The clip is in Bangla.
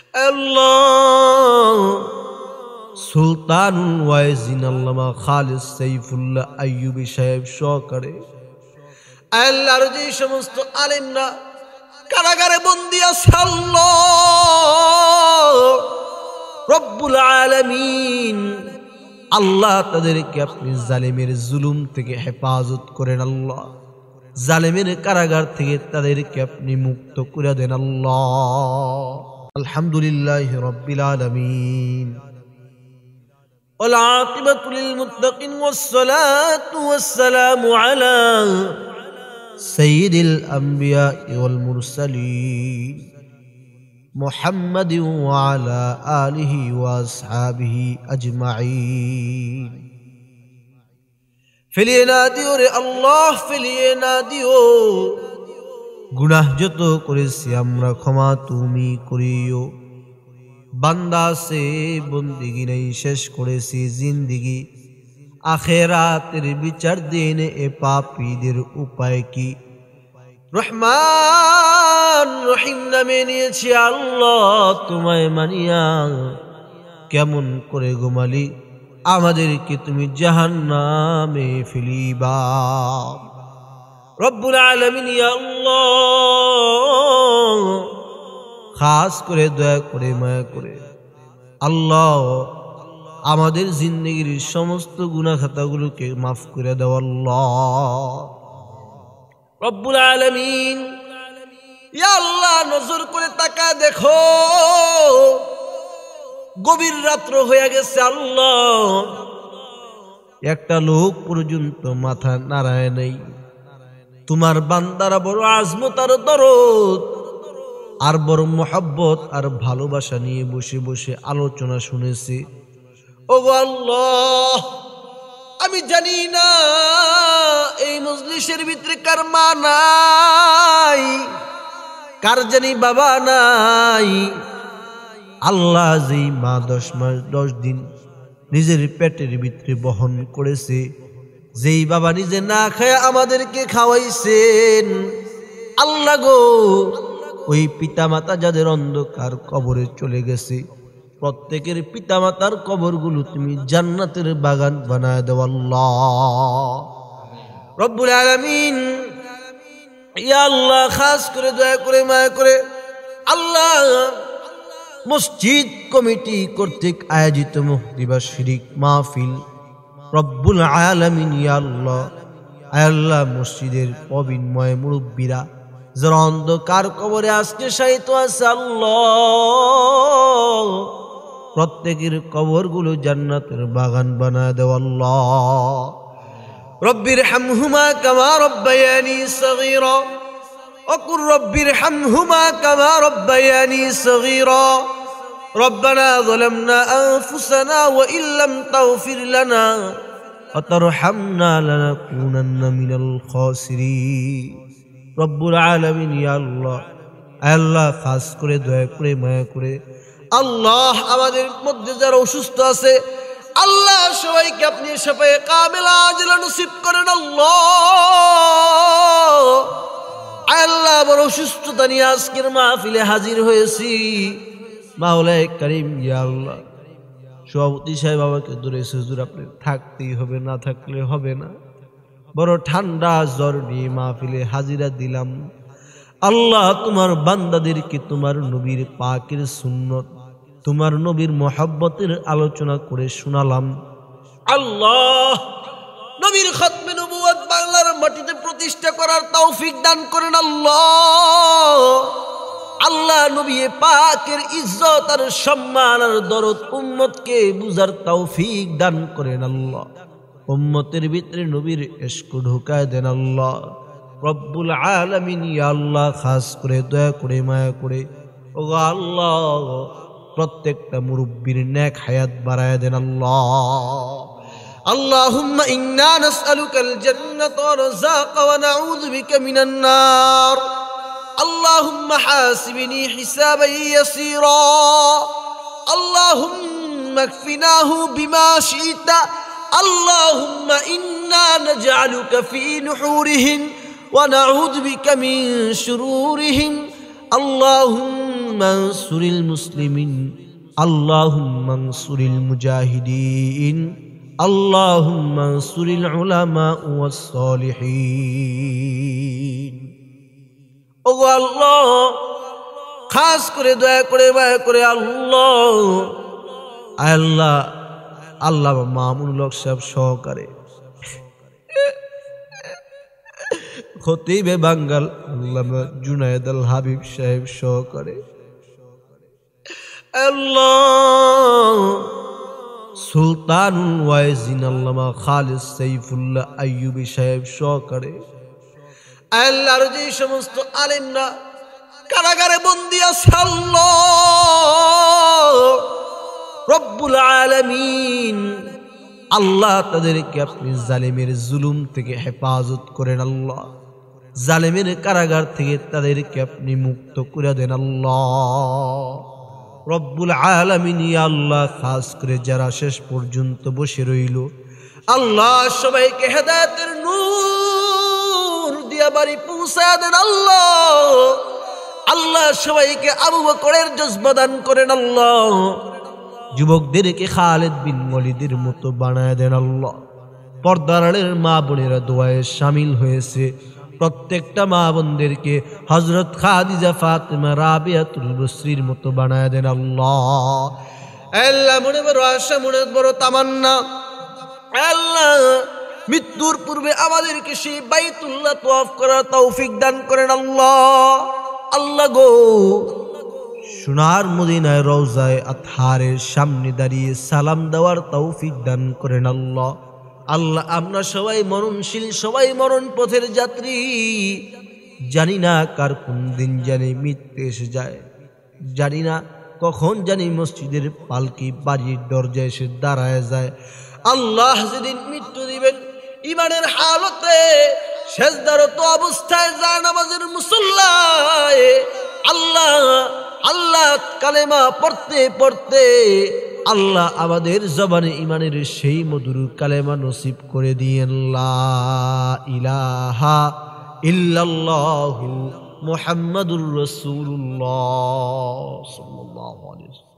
আল্লাহ সুলতানুল ওয়াইজিন আল্লামা খালিদ সাইফুল্লাহ আইয়ুবী সাহেব সহকারে আল্লাহর যে সমস্ত আলেমরা কারাগারে বন্দী আছে আল্লাহ রব্বুল আলামিন আল্লাহ তাদেরকে আপনি জালেমের জুলুম থেকে হেফাজত করেন আল্লাহ জালেমের কারাগার থেকে তাদেরকে আপনি মুক্ত করে দেন আল্লাহ আলহামদুলিল্লাহি রাব্বিল আলামিন ওয়াল আকিবাতু লিল মুত্তাকিন ওয়াস সালাতু ওয়াস সালামু আলা সাইয়্যিদিল আমবিয়া ওয়াল মুরসালিন মুহাম্মাদিন ওয়া আলা আলিহি ওয়া আসহাবিহি আজমাইন ফিলিয়ে না দিও রে আল্লাহ ফিলিয়ে না দিও গুনাহ যত করেছি আমরা ক্ষমা তুমি করিও বান্দা সে বন্দিগি নেই শেষ করেছি জিন্দিগি আখেরাতের বিচার দিন এ পাপীদের উপায় কি রহমান রহিম নামে নিয়েছি আল্লাহ তোমায় মানিয়া কেমন করে গোমালি আমাদেরকে তুমি জাহান্নামে ফেলিবা রব্বুল আলামিন ইয়া আল্লাহ খাস করে দয়া করে মায়া করে আল্লাহ আমাদের জিন্দেগির সমস্ত গুনাহ খাতাগুলোকে মাফ করে দাও আল্লাহ রব্বুল আলামিন ইয়া আল্লাহ নজর করে তাকায় দেখো গভীর রাত্র হয়ে গেছে আল্লাহ একটা লোক পর্যন্ত মাথা নাড়ায় নাই তোমার বান্দারা বড় আজমত আর দরদ আর বড় মোহাব্বত আর ভালোবাসা নিয়ে বসে বসে আলোচনা শুনেছি ওগো আল্লাহ আমি জানি না এই মজলিসের ভিতরে কার মা নাই কার জানি বাবা নাই আল্লাহ যেই মা 10 মাস 10 দিন নিজের পেটের ভিতরে বহন করেছে যেই বাবা নিজে না খায় আমাদেরকে খাওয়াইছেন আল্লাহ গো ওই পিতামাতা যাদের অন্ধকার কবরে চলে গেছে প্রত্যেকের পিতামাতার কবরগুলো তুমি জান্নাতের বাগান বানায় দাও আল্লাহ রব্বুল আলামিন ইয়া আল্লাহ খাস করে দয়া করে মায়া করে আল্লাহ মসজিদ কমিটি কর্তৃক আয়োজিত মুহদিবা শিরিক মাহফিল রব্বুল আলামিন ইয়া আল্লাহ আল্লাহ মসজিদের প্রবীণময় মুরব্বীরা যারা অন্ধকার কবরে আজকে শায়িত আছে আল্লাহ প্রত্যেকের কবরগুলো জান্নাতের বাগান বানায় দাও আল্লাহ রব্বির হামহুমা কামা রব্বায়ানি সগীরা وقل رب ارحمهما كما ربياني صغيرا ربنا ظلمنا أنفسنا وإن لم تغفر لنا وترحمنا لنكونن من الخاسرين رب العالمين يا الله আল্লাহ খাস করে দয়া করে মায়া করে আল্লাহ আমাদের মধ্যে যারা অসুস্থ আছে আল্লাহ সবাইকে আপনি শাফায়ে কামিলা আজলা নসিব করেন আল্লাহ আল্লাহ বড় অসুস্থতা নিয়ে আজকের মাহফিলে হাজির হয়েছি মাওলায়ে কারীম ইয়া আল্লাহ সভাপতি সাহেব আমাকে ধরেছে হুজুর আপনি থাকতেই হবে না থাকলে হবে না বড় ঠান্ডা জ্বর নিয়ে মাহফিলে হাজিরা দিলাম আল্লাহ তোমার বান্দাদেরকে তোমার নবীর পাকের সুন্নত তোমার নবীর মহব্বতের আলোচনা করে শোনালাম আল্লাহ নবীর খতমে নবুয়ত বাংলার মাটিতে প্রতিষ্ঠা করার তৌফিক দান করেন আল্লাহ আল্লাহ নবী পাকের ইজ্জত আর সম্মান আর দরদ উম্মতকে বুঝার তৌফিক দান করেন আল্লাহ উম্মতের ভিতরে নবীর ইশক ঢোকায় দেন আল্লাহ রব্বুল আলামিন ইয়া আল্লাহ খাস করে দয়া করে মায়া করে ওগো আল্লাহ প্রত্যেকটা মুরব্বির নেক হায়াত বাড়ায় দেন আল্লাহ اللهم إنا نسألك الجنة ورزاق ونعوذ بك من النار اللهم حاسبني حسابا يسيرا اللهم اكفناه بما شئت اللهم إنا نجعلك في نحورهم ونعوذ بك من شرورهم اللهم আল্লাহুম্মা আনসুরিল মুসলিমিন আল্লাহুম্মা আনসুরিল মুজাহিদিন আল্লাহুম্মা আনসুরিল উলামা ওয়াস সালিহিন। ওগো আল্লাহ, খাস করে দয়া করে মায়া করে আল্লাহ, আল্লাহ আল্লাহ মামুনুল হক সাহেব সহকারে খতিবে বাঙ্গাল আল্লামা জুনায়েদ আল হাবিব সাহেব সহকারে আল্লাহ সুলতানুল ওয়াইজিন আল্লামা খালিদ সাইফুল্লাহ আইয়ুবী সাহেব সহকারে আল্লাহর যে সমস্ত আলেমরা কারাগারে বন্দী আছে আল্লাহ রব্বুল আলামিন, আল্লাহ তাদেরকে আপনি জালেমের জুলুম থেকে হেফাজত করেন আল্লাহ, জালেমের কারাগার থেকে তাদেরকে আপনি মুক্ত করে দেন আল্লাহ রব্বুল আলামিন। ইয়া আল্লাহ, খাস করে যারা শেষ পর্যন্ত বসে রইল আল্লাহ, সবাইকে হেদায়েতের নূর দিয়া বাড়ি পৌঁছায় দেন আল্লাহ। আল্লাহ সবাইকে আবু বকরের জজবা দান করেন আল্লাহ, যুবকদেরকে খালিদ বিন ওয়ালিদের মতো বানায় দেন আল্লাহ। পর্দার আড়ালের মা বোনেরা দোয়ায় শামিল হয়েছে, প্রত্যেকটা মা বোনদেরকে হযরত খাদিজা ফাতেমা রাবিয়াতুল বসরির মতো বানায় দেন আল্লাহ। আল্লাহ মনে বড় আশা, মনে বড় তামান্না, আল্লাহ মৃত্যুর পূর্বে আমাদেরকে সেই বাইতুল্লাহ তাওয়াফ করার তৌফিক দান করেন আল্লাহ। আল্লাহ গো, সোনার মদিনায় রওজায়ে আতহারের সামনে দাঁড়িয়ে সালাম দেওয়ার তৌফিক দান করেন আল্লাহ। আল্লাহ, আমরা সবাই মরণশীল, সবাই মরণ পথের যাত্রী, জানি না কার কোন দিন জানি মৃত্যু এসে যায়, জানি না কখন জানি মসজিদের পালকি বাড়ির দরজায় এসে দাঁড়ায় যায়। আল্লাহ যেদিন মৃত্যু দিবেন ইমানের হালতে সেজদারত অবস্থায় যায় নামাজের মুসল্লায়, আল্লাহ আল্লাহ কালেমা পড়তে পড়তে আল্লাহ আমাদের জবানে ইমানের সেই মধুর কালেমা নসিব করে দিয়েন, লা ইলাহা ইল্লাল্লাহু মুহাম্মাদুর রাসূলুল্লাহ সাল্লাল্লাহু আলাইহি ওয়াসাল্লাম।